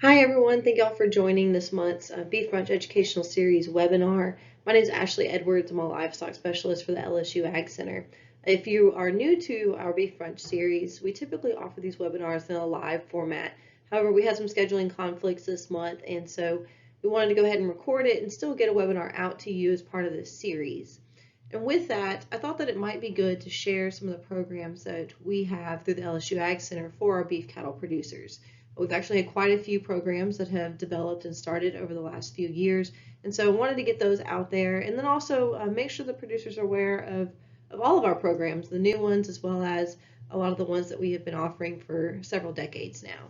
Hi everyone, thank y'all for joining this month's Beef Brunch Educational Series webinar. My name is Ashley Edwards. I'm a Livestock Specialist for the LSU AgCenter. If you are new to our Beef Brunch series, we typically offer these webinars in a live format. However, we had some scheduling conflicts this month, and so we wanted to go ahead and record it and still get a webinar out to you as part of this series. And with that, I thought that it might be good to share some of the programs that we have through the LSU AgCenter for our beef cattle producers. We've actually had quite a few programs that have developed and started over the last few years, and so I wanted to get those out there, and then also make sure the producers are aware of all of our programs, the new ones as well as a lot of the ones that we have been offering for several decades now.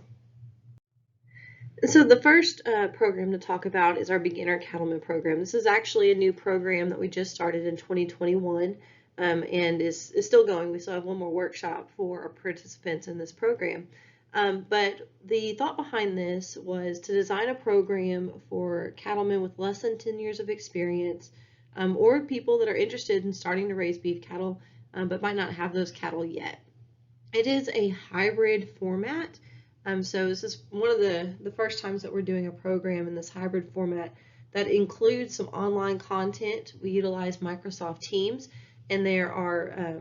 So the first program to talk about is our Beginner Cattlemen program. This is actually a new program that we just started in 2021 and is still going. We still have one more workshop for our participants in this program. But the thought behind this was to design a program for cattlemen with less than 10 years of experience or people that are interested in starting to raise beef cattle but might not have those cattle yet. It is a hybrid format. So this is one of the first times that we're doing a program in this hybrid format that includes some online content. We utilize Microsoft Teams, and there are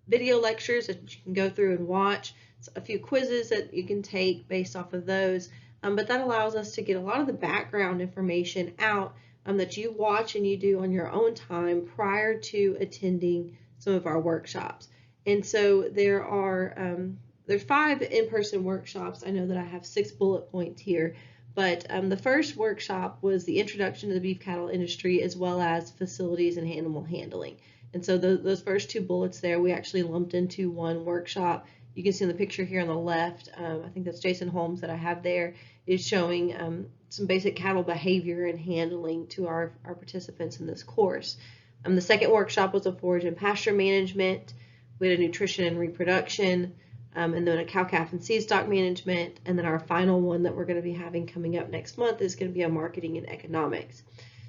video lectures that you can go through and watch, a few quizzes that you can take based off of those, but that allows us to get a lot of the background information out that you watch and you do on your own time prior to attending some of our workshops. And so there's 5 in-person workshops. I know that I have 6 bullet points here, but the first workshop was the introduction to the beef cattle industry as well as facilities and animal handling. And so those first 2 bullets there, we actually lumped into one workshop. You can see in the picture here on the left, I think that's Jason Holmes that I have there, is showing some basic cattle behavior and handling to our participants in this course. The second workshop was a forage and pasture management. We had a nutrition and reproduction, and then a cow-calf and seed stock management, and then our final one that we're going to be having coming up next month is going to be a marketing and economics.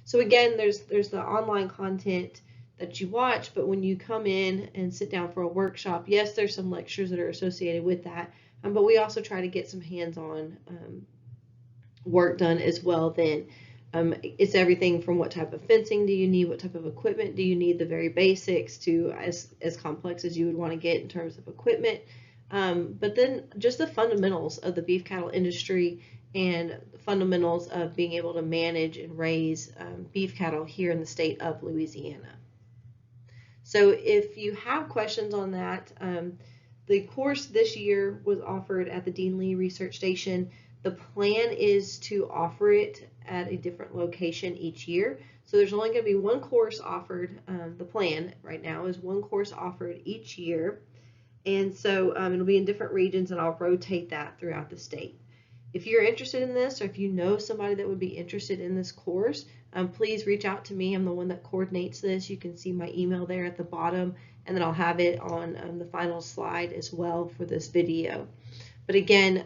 So again, there's the online content that you watch, but when you come in and sit down for a workshop, yes, there's some lectures that are associated with that, but we also try to get some hands-on work done as well then. It's everything from what type of fencing do you need, what type of equipment do you need, the very basics to as complex as you would want to get in terms of equipment, but then just the fundamentals of the beef cattle industry and the fundamentals of being able to manage and raise beef cattle here in the state of Louisiana. So if you have questions on that, the course this year was offered at the Dean Lee Research Station. The plan is to offer it at a different location each year. So there's only going to be one course offered. The plan right now is one course offered each year. And so it'll be in different regions, and I'll rotate that throughout the state. If you're interested in this, or if you know somebody that would be interested in this course, please reach out to me. I'm the one that coordinates this. You can see my email there at the bottom, and then I'll have it on the final slide as well for this video. But again,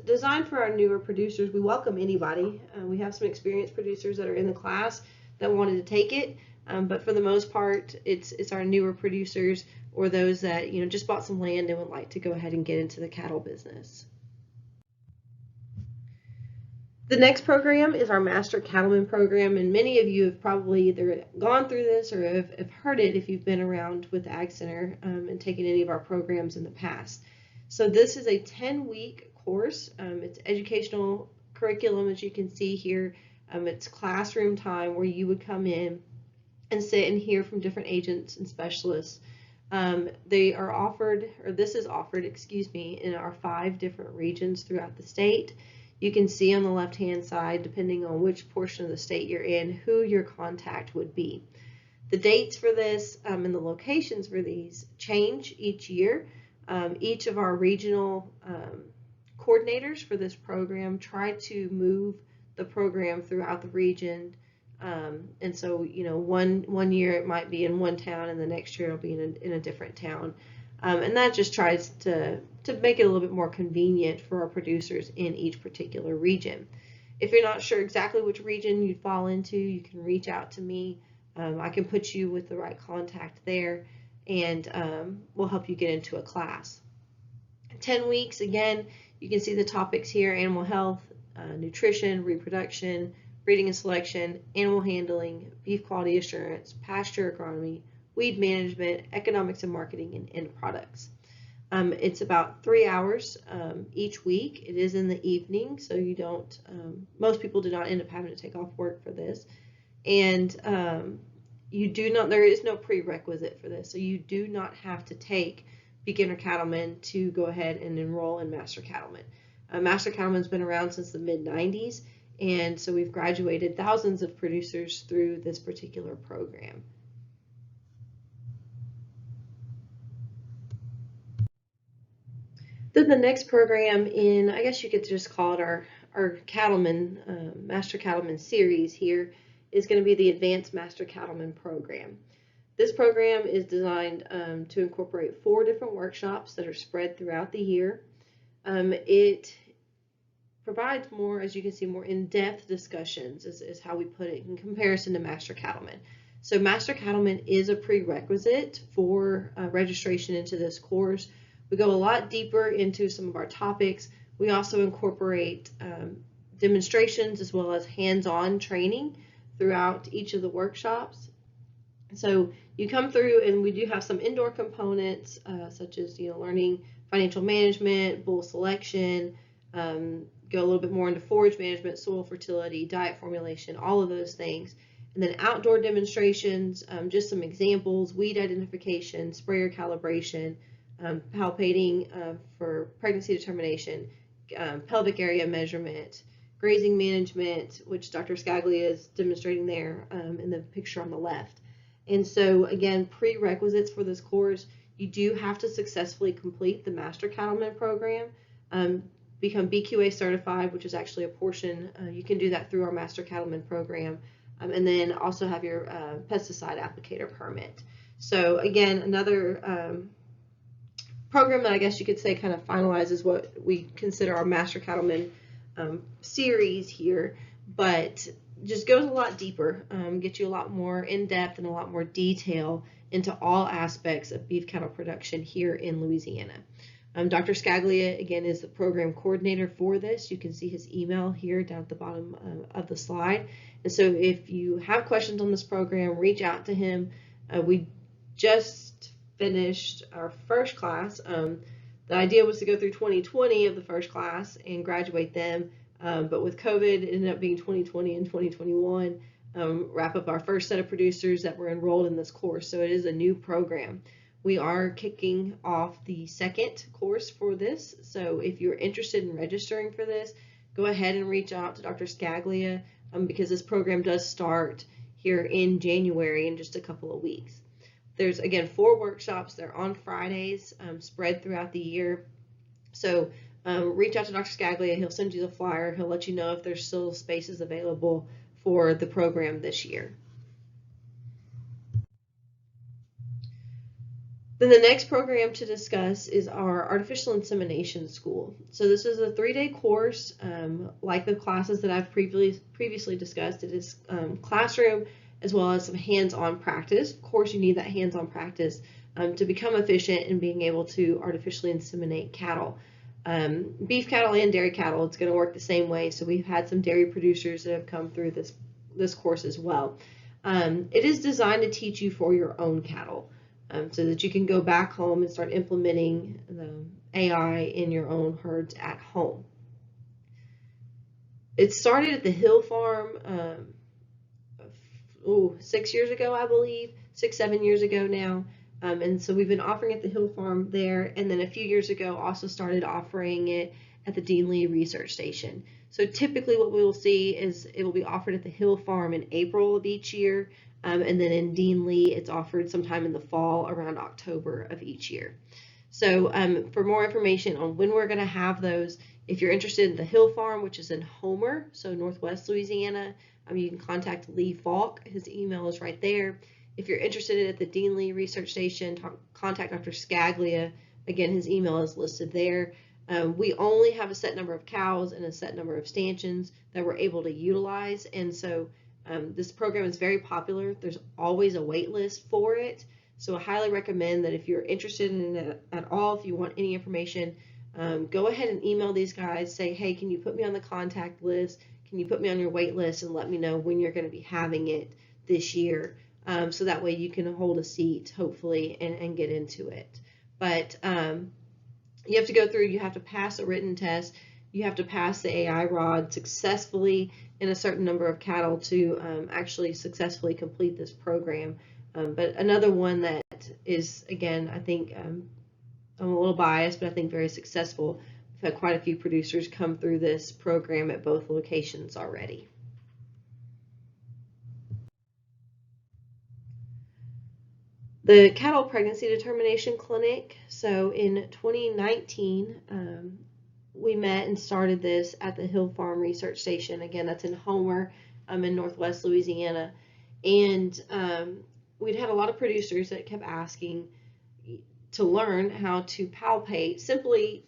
designed for our newer producers, we welcome anybody. We have some experienced producers that are in the class that wanted to take it, but for the most part, it's our newer producers or those that just bought some land and would like to go ahead and get into the cattle business. The next program is our Master Cattleman program, and many of you have probably either gone through this or have heard it if you've been around with the AgCenter and taken any of our programs in the past. So this is a 10-week course. It's educational curriculum, as you can see here. It's classroom time where you would come in and sit and hear from different agents and specialists. They are offered, or this is offered, excuse me, in our 5 different regions throughout the state. You can see on the left-hand side, depending on which portion of the state you're in, who your contact would be. The dates for this and the locations for these change each year. Each of our regional coordinators for this program try to move the program throughout the region. And so, one year it might be in one town, and the next year it'll be in a different town. And that just tries to make it a little bit more convenient for our producers in each particular region. If you're not sure exactly which region you'd fall into, you can reach out to me. I can put you with the right contact there, and we'll help you get into a class. 10 weeks, again, You can see the topics here: animal health, nutrition, reproduction, breeding and selection, animal handling, beef quality assurance, pasture agronomy, weed management, economics and marketing, and end products. It's about 3 hours each week. It is in the evening, so you don't, most people do not end up having to take off work for this. And there is no prerequisite for this, so you do not have to take Beginner Cattlemen to go ahead and enroll in Master Cattlemen. Master Cattlemen's been around since the mid-90s, and so we've graduated thousands of producers through this particular program. Then the next program in, I guess you could just call it our Cattlemen, Master Cattlemen series here, is going to be the Advanced Master Cattlemen program. This program is designed to incorporate 4 different workshops that are spread throughout the year. It provides more, as you can see, more in-depth discussions is how we put it in comparison to Master Cattlemen. So Master Cattlemen is a prerequisite for registration into this course. We go a lot deeper into some of our topics. We also incorporate demonstrations as well as hands-on training throughout each of the workshops. So you come through, and we do have some indoor components such as learning financial management, bull selection, go a little bit more into forage management, soil fertility, diet formulation, all of those things. And then outdoor demonstrations, just some examples: weed identification, sprayer calibration, palpating for pregnancy determination, pelvic area measurement, grazing management, which Dr. Scaglia is demonstrating there in the picture on the left. And so again, prerequisites for this course: you do have to successfully complete the Master Cattlemen program, become BQA certified, which is actually a portion. You can do that through our Master Cattlemen program, and then also have your pesticide applicator permit. So again, another program that I guess you could say kind of finalizes what we consider our Master Cattlemen series here, but just goes a lot deeper, gets you a lot more in depth and a lot more detail into all aspects of beef cattle production here in Louisiana. Dr. Scaglia, again, is the program coordinator for this. You can see his email here down at the bottom of the slide. And so if you have questions on this program, reach out to him. We just finished our first class. The idea was to go through 2020 of the first class and graduate them, but with COVID, it ended up being 2020 and 2021, wrap up our first set of producers that were enrolled in this course. So it is a new program. We are kicking off the second course for this, so if you're interested in registering for this, go ahead and reach out to Dr. Scaglia, because this program does start here in January in just a couple of weeks. There's, again, 4 workshops. They're on Fridays, spread throughout the year. So reach out to Dr. Scaglia. He'll send you the flyer. He'll let you know if there's still spaces available for the program this year. Then the next program to discuss is our Artificial Insemination School. So this is a 3-day course, like the classes that I've previously discussed. It is classroom as well as some hands-on practice. Of course, you need that hands-on practice to become efficient in being able to artificially inseminate cattle. Beef cattle and dairy cattle, it's going to work the same way. So we've had some dairy producers that have come through this course as well. It is designed to teach you for your own cattle, so that you can go back home and start implementing the AI in your own herds at home. It started at the Hill Farm 6 years ago, I believe, 6-7 years ago now. And so we've been offering at the Hill Farm there, and then a few years ago also started offering it at the Dean Lee Research Station. So typically what we will see is it will be offered at the Hill Farm in April of each year, and then in Dean Lee it's offered sometime in the fall around October of each year. So for more information on when we're going to have those, if you're interested in the Hill Farm, which is in Homer, so Northwest Louisiana, you can contact Lee Falk. His email is right there. If you're interested in at the Dean Lee Research Station, contact Dr. Scaglia. Again, his email is listed there. We only have a set number of cows and a set number of stanchions that we're able to utilize, and so this program is very popular. There's always a wait list for it, so I highly recommend that if you're interested in it at all, if you want any information, go ahead and email these guys. Say, hey, can you put me on the contact list? Can you put me on your wait list and let me know when you're going to be having it this year? So that way you can hold a seat, hopefully, and get into it. But you have to go through, you have to pass a written test, you have to pass the AI rod successfully in a certain number of cattle to actually successfully complete this program. But another one that is, again, I think I'm a little biased, but I think very successful. We've had quite a few producers come through this program at both locations already. The Cattle Pregnancy Determination Clinic. So in 2019, we met and started this at the Hill Farm Research Station. Again, that's in Homer, in Northwest Louisiana. And we'd had a lot of producers that kept asking to learn how to palpate simply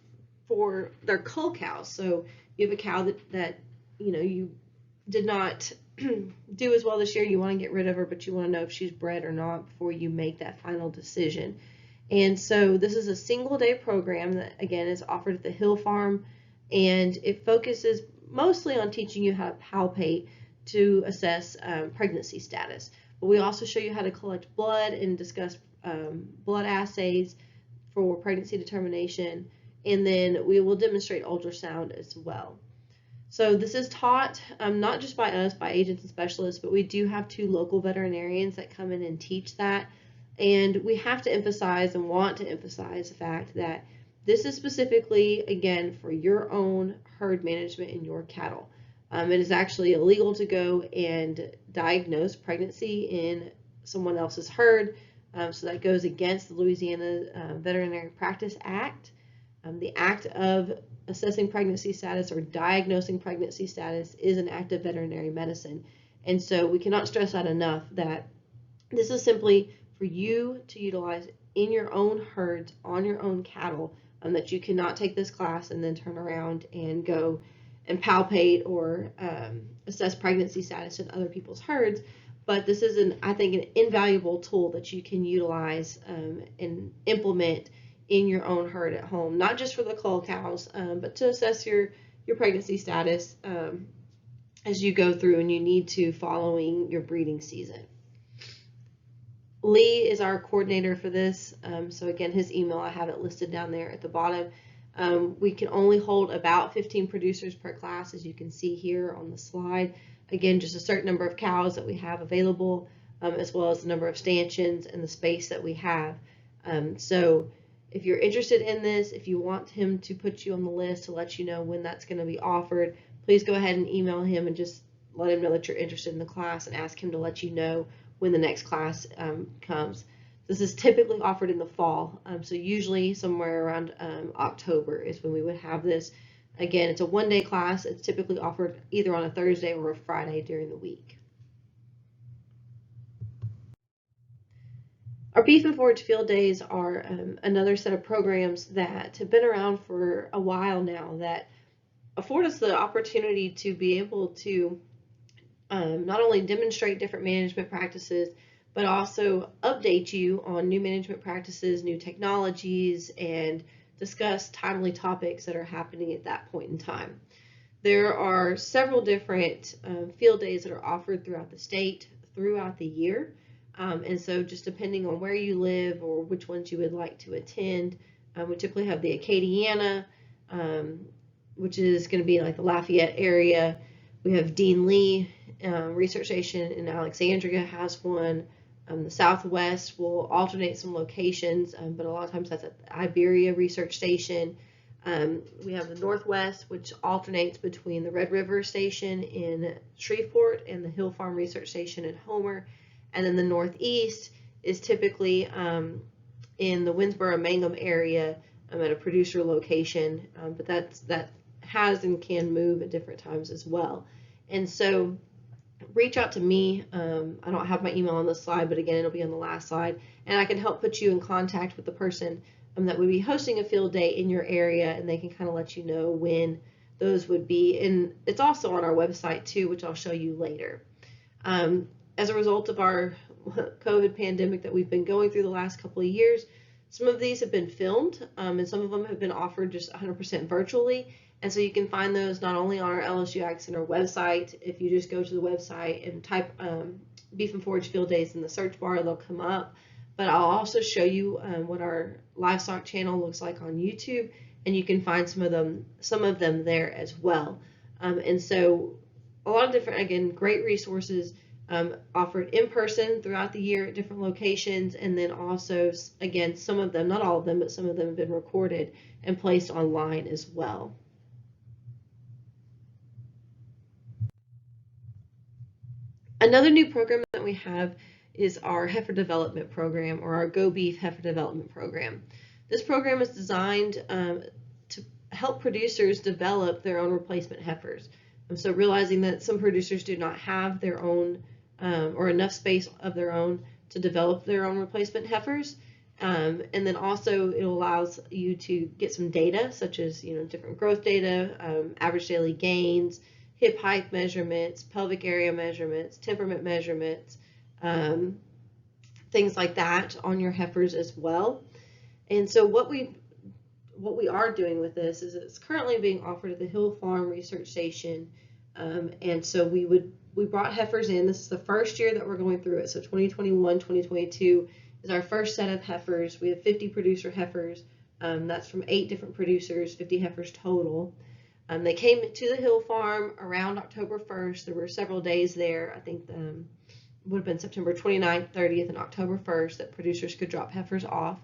for their cull cows. So you have a cow that you did not do as well this year, you want to get rid of her, but you want to know if she's bred or not before you make that final decision. And so this is a single day program that, again, is offered at the Hill Farm, and it focuses mostly on teaching you how to palpate to assess pregnancy status. But we also show you how to collect blood and discuss blood assays for pregnancy determination, and then we will demonstrate ultrasound as well. So this is taught not just by us, by agents and specialists, but we do have 2 local veterinarians that come in and teach that. And we have to emphasize and want to emphasize the fact that this is specifically, again, for your own herd management in your cattle. It is actually illegal to go and diagnose pregnancy in someone else's herd. So that goes against the Louisiana Veterinary Practice Act. The act of assessing pregnancy status or diagnosing pregnancy status is an act of veterinary medicine. And so we cannot stress that enough, that this is simply for you to utilize in your own herds, on your own cattle, that you cannot take this class and then turn around and go and palpate or assess pregnancy status in other people's herds. But this is, I think, an invaluable tool that you can utilize and implement in your own herd at home, not just for the cull cows, but to assess your pregnancy status as you go through and you need to following your breeding season. Lee is our coordinator for this. So again, his email, I have it listed down there at the bottom. We can only hold about 15 producers per class, as you can see here on the slide. Again, just a certain number of cows that we have available, as well as the number of stanchions and the space that we have. So if you're interested in this, if you want him to put you on the list to let you know when that's going to be offered, please go ahead and email him and just let him know that you're interested in the class and ask him to let you know when the next class comes. This is typically offered in the fall, so usually somewhere around October is when we would have this. Again, it's a one-day class. It's typically offered either on a Thursday or a Friday during the week. Our Beef and Forage Field Days are another set of programs that have been around for a while now that afford us the opportunity to be able to not only demonstrate different management practices, but also update you on new management practices, new technologies, and discuss timely topics that are happening at that point in time. There are several different field days that are offered throughout the state, throughout the year. And so just depending on where you live or which ones you would like to attend, we typically have the Acadiana, which is going to be like the Lafayette area. We have Dean Lee Research Station in Alexandria has one. The Southwest will alternate some locations, but a lot of times that's at the Iberia Research Station. We have the Northwest, which alternates between the Red River Station in Shreveport and the Hill Farm Research Station in Homer. And then the Northeast is typically in the Winsboro-Mangum area at a producer location, but that has and can move at different times as well. And so reach out to me. I don't have my email on this slide, but again, it'll be on the last slide, and I can help put you in contact with the person that would be hosting a field day in your area, and they can kind of let you know when those would be. And it's also on our website too, which I'll show you later. As a result of our COVID pandemic that we've been going through the last couple of years, Some of these have been filmed, and some of them have been offered just 100% virtually. And so you can find those not only on our LSU AgCenter website. If you just go to the website and type Beef and Forage Field Days in the search bar, they'll come up. But I'll also show you what our livestock channel looks like on YouTube, and you can find some of them there as well. And so a lot of different, again, great resources offered in person throughout the year at different locations, and then also, again, some of them, not all of them, but some of them have been recorded and placed online as well. Another new program that we have is our heifer development program, or our Go Beef heifer development program. This program is designed to help producers develop their own replacement heifers. So realizing that some producers do not have their own or enough space of their own to develop their own replacement heifers. And then also it allows you to get some data, such as different growth data, average daily gains, hip height measurements, pelvic area measurements, temperament measurements, things like that on your heifers as well. And so what we are doing with this is it's currently being offered at the Hill Farm Research Station. And so we brought heifers in. This is the first year that we're going through it. So 2021, 2022 is our first set of heifers. We have 50 producer heifers. That's from 8 different producers, 50 heifers total. They came to the Hill Farm around October 1st. There were several days there. I think would have been September 29th, 30th, and October 1st that producers could drop heifers off.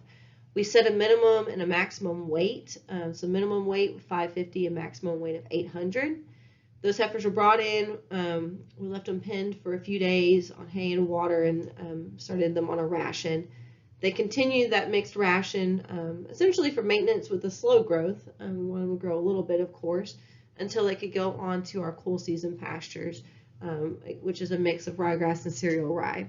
We set a minimum and a maximum weight. So minimum weight 550, a maximum weight of 800. Those heifers were brought in. We left them penned for a few days on hay and water, and started them on a ration. They continued that mixed ration essentially for maintenance with the slow growth. We wanted them to grow a little bit, of course, until they could go on to our cool season pastures, which is a mix of ryegrass and cereal rye.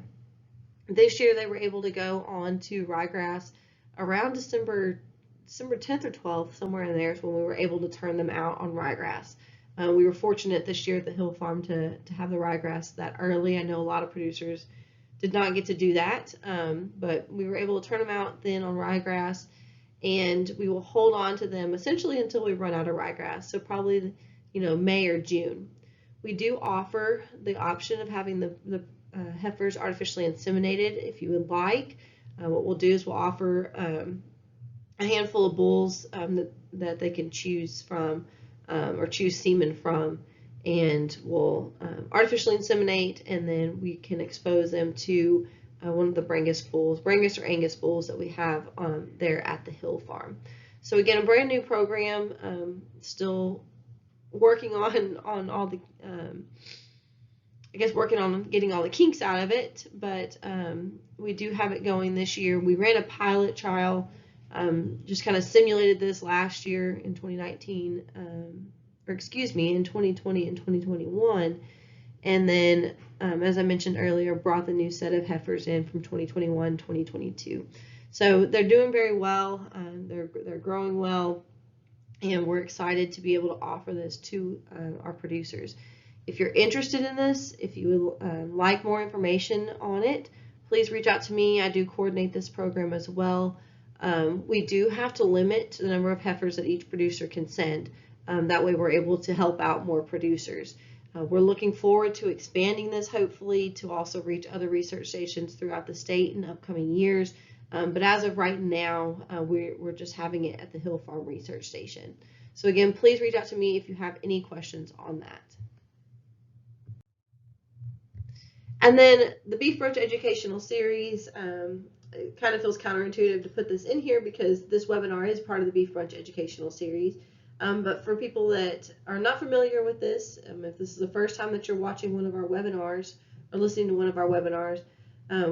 This year they were able to go on to ryegrass around December 10th or 12th, somewhere in there is when we were able to turn them out on ryegrass. We were fortunate this year at the Hill Farm to have the ryegrass that early. I know a lot of producers did not get to do that, but we were able to turn them out then on ryegrass, and we will hold on to them essentially until we run out of ryegrass, so probably May or June. We do offer the option of having the heifers artificially inseminated if you would like. What we'll do is we'll offer a handful of bulls that they can choose from or choose semen from, and we'll artificially inseminate, and then we can expose them to one of the Brangus or Angus bulls that we have there at the Hill Farm. So again, a brand new program, still working on all the, working on getting all the kinks out of it, but we do have it going this year. We ran a pilot trial, just kind of simulated this last year in 2019, in 2020 and 2021, and then as I mentioned earlier, brought the new set of heifers in from 2021, 2022. So they're doing very well. They're growing well, and we're excited to be able to offer this to our producers. If you're interested in this, if you would like more information on it, please reach out to me. I do coordinate this program as well. We do have to limit the number of heifers that each producer can send. That way we're able to help out more producers. We're looking forward to expanding this, hopefully, to also reach other research stations throughout the state in upcoming years. But as of right now, we're just having it at the Hill Farm Research Station. So again, please reach out to me if you have any questions on that. And then the Beef Brunch Educational Series, it kind of feels counterintuitive to put this in here because this webinar is part of the Beef Brunch Educational Series. But for people that are not familiar with this, if this is the first time that you're watching one of our webinars or listening to one of our webinars,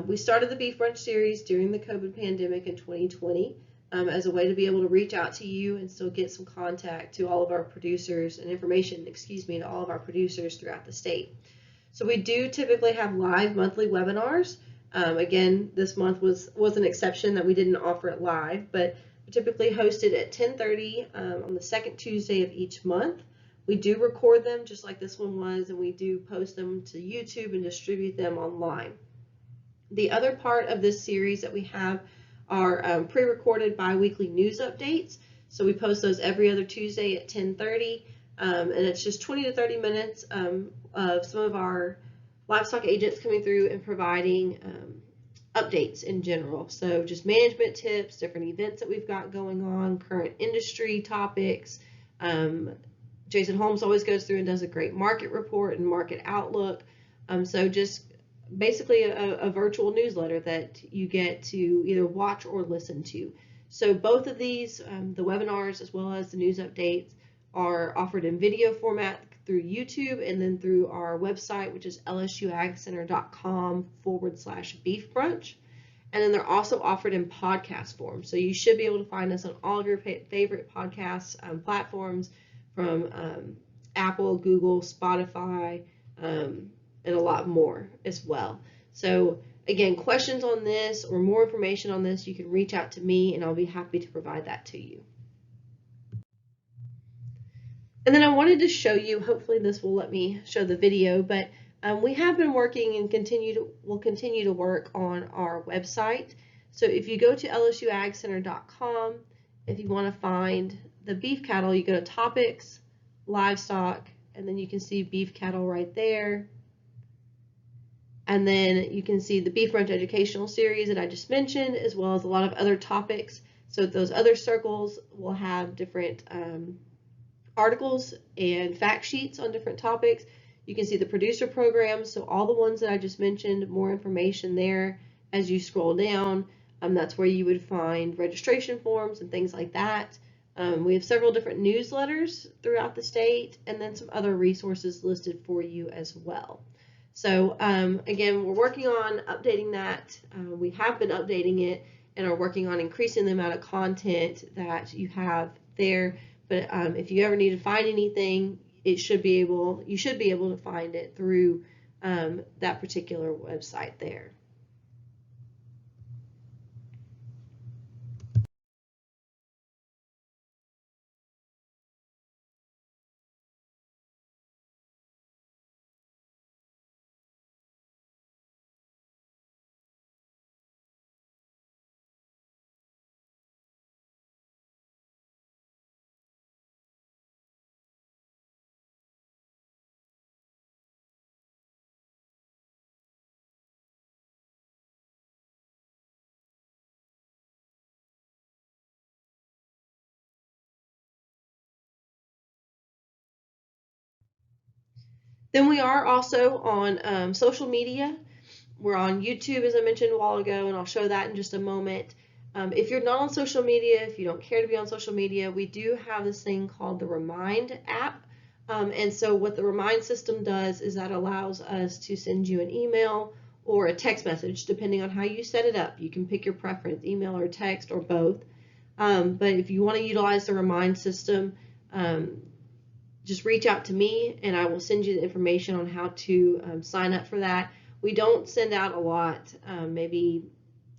we started the Beef Brunch Series during the COVID pandemic in 2020 as a way to be able to reach out to you and still get some contact to all of our producers and information, to all of our producers throughout the state. So we do typically have live monthly webinars. Again, this month was an exception that we didn't offer it live, but we typically host it at 10:30 on the second Tuesday of each month. We do record them just like this one was, and we do post them to YouTube and distribute them online. The other part of this series that we have our pre-recorded bi-weekly news updates. So we post those every other Tuesday at 10:30, and it's just 20 to 30 minutes of some of our livestock agents coming through and providing updates in general. So just management tips, different events that we've got going on, current industry topics. Jason Holmes always goes through and does a great market report and market outlook. So just basically a virtual newsletter that you get to either watch or listen to. So both of these, the webinars as well as the news updates, are offered in video format through YouTube and then through our website, which is lsuagcenter.com/beef brunch. And then they're also offered in podcast form. So you should be able to find us on all of your favorite podcast platforms, from Apple, Google, Spotify, and a lot more as well. So again, questions on this or more information on this, you can reach out to me and I'll be happy to provide that to you. And then I wanted to show you, hopefully this will let me show the video, but we have been working and will continue to work on our website. So if you go to lsuagcenter.com, if you want to find the beef cattle, you go to topics, livestock, and then you can see beef cattle right there. And then you can see the Beef Brunch Educational Series that I just mentioned, as well as a lot of other topics. So those other circles will have different articles and fact sheets on different topics. You can see the producer programs, so all the ones that I just mentioned, more information there as you scroll down. That's where you would find registration forms and things like that. We have several different newsletters throughout the state, and then some other resources listed for you as well. So again, we're working on updating that. We have been updating it and are working on increasing the amount of content that you have there. But if you ever need to find anything, you should be able to find it through that particular website there. Then we are also on social media. We're on YouTube, as I mentioned a while ago, and I'll show that in just a moment. If you're not on social media, if you don't care to be on social media, we do have this thing called the Remind app. And so what the Remind system does is that allows us to send you an email or a text message, depending on how you set it up. You can pick your preference, email or text or both. But if you want to utilize the Remind system, just reach out to me and I will send you the information on how to sign up for that. We don't send out a lot, maybe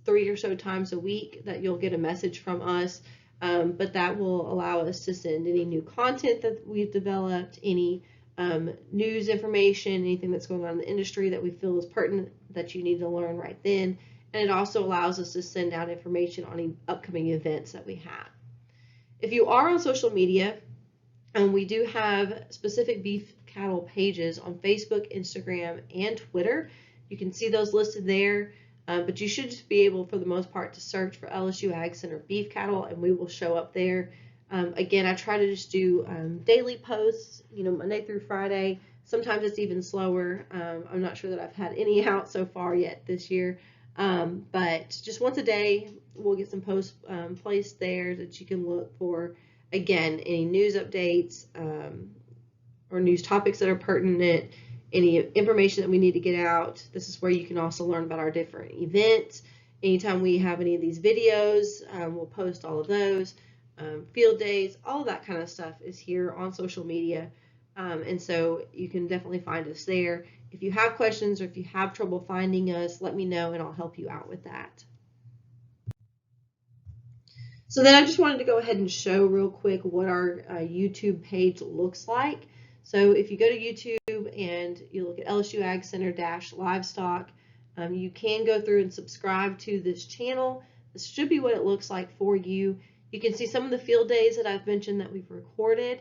3 or so times a week that you'll get a message from us, but that will allow us to send any new content that we've developed, any news information, anything that's going on in the industry that we feel is pertinent that you need to learn right then. And it also allows us to send out information on upcoming events that we have. If you are on social media, we do have specific beef cattle pages on Facebook, Instagram, and Twitter. You can see those listed there, but you should just be able, for the most part, to search for LSU AgCenter beef cattle, and we will show up there. Again, I try to just do daily posts, Monday through Friday. Sometimes it's even slower. I'm not sure that I've had any out so far yet this year, but just once a day, we'll get some posts placed there that you can look for. Again, any news updates or news topics that are pertinent, any information that we need to get out. This is where you can also learn about our different events. Anytime we have any of these videos, we'll post all of those. Field days, all of that kind of stuff is here on social media. And so you can definitely find us there. If you have questions or if you have trouble finding us, let me know and I'll help you out with that. So then I just wanted to go ahead and show real quick what our YouTube page looks like. So if you go to YouTube and you look at LSU AgCenter-Livestock, you can go through and subscribe to this channel. This should be what it looks like for you. You can see some of the field days that I've mentioned that we've recorded.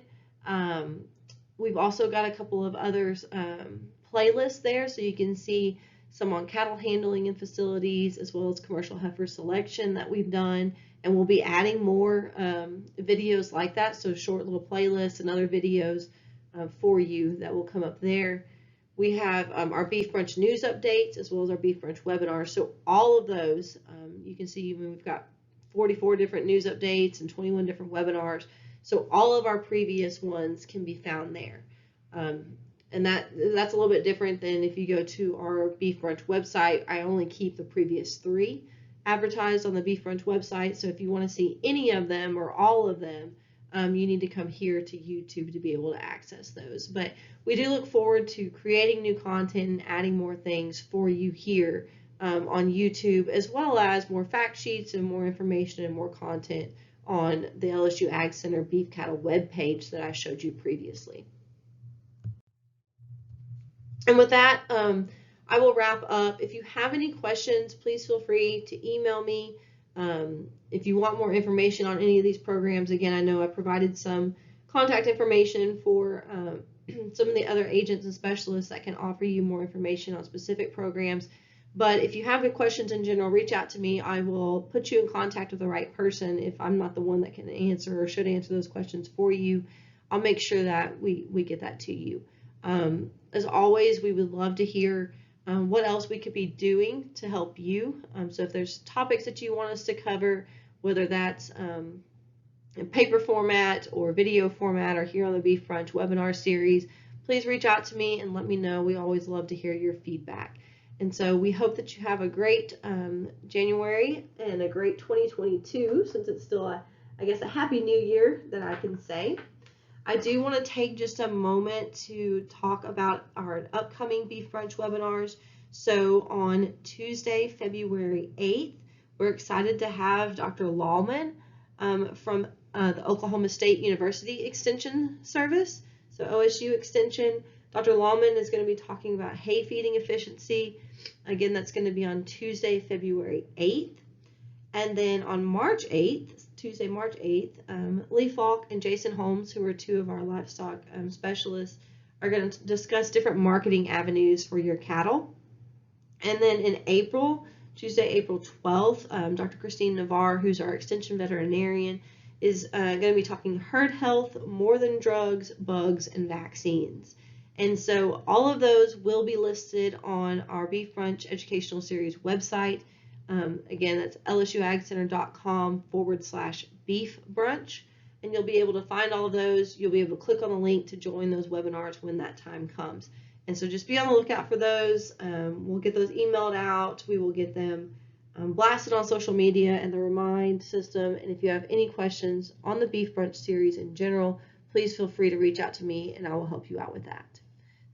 We've also got a couple of others playlists there, so you can see some on cattle handling and facilities, as well as commercial heifer selection that we've done. And we'll be adding more videos like that, so short little playlists and other videos for you that will come up there. We have our Beef Brunch news updates, as well as our Beef Brunch webinars. So all of those, you can see we've got 44 different news updates and 21 different webinars. So all of our previous ones can be found there. And that's a little bit different than if you go to our Beef Brunch website. I only keep the previous 3 advertised on the Beef Brunch website. So if you want to see any of them or all of them, you need to come here to YouTube to be able to access those. But we do look forward to creating new content and adding more things for you here on YouTube, as well as more fact sheets and more information and more content on the LSU AgCenter Beef Cattle webpage that I showed you previously. And with that, I will wrap up. If you have any questions, please feel free to email me. If you want more information on any of these programs, again, I know I provided some contact information for some of the other agents and specialists that can offer you more information on specific programs. But if you have any questions in general, reach out to me. I will put you in contact with the right person if I'm not the one that can answer or should answer those questions for you. I'll make sure that we get that to you. As always, we would love to hear what else we could be doing to help you. So if there's topics that you want us to cover, whether that's in paper format or video format or here on the Beef Brunch webinar series, please reach out to me and let me know. We always love to hear your feedback. And so we hope that you have a great January and a great 2022, since it's still, I guess, a happy new year that I can say. I do want to take just a moment to talk about our upcoming Beef Brunch webinars. So on Tuesday, February 8th, we're excited to have Dr. Lallman from the Oklahoma State University Extension Service, so OSU Extension. Dr. Lallman is going to be talking about hay feeding efficiency. Again, that's going to be on Tuesday, February 8th. And then on March 8th, Tuesday, March 8th, Lee Falk and Jason Holmes, who are 2 of our livestock specialists, are going to discuss different marketing avenues for your cattle. And then in April, Tuesday, April 12th, Dr. Christine Navarre, who's our extension veterinarian, is going to be talking herd health, more than drugs, bugs, and vaccines. And so all of those will be listed on our Beef Brunch Educational Series website. Again, that's lsuagcenter.com/beef brunch, and you'll be able to find all of those. You'll be able to click on the link to join those webinars when that time comes. And so just be on the lookout for those. We'll get those emailed out. We will get them blasted on social media and the Remind system. And if you have any questions on the Beef Brunch series in general, please feel free to reach out to me and I will help you out with that.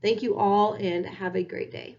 Thank you all and have a great day.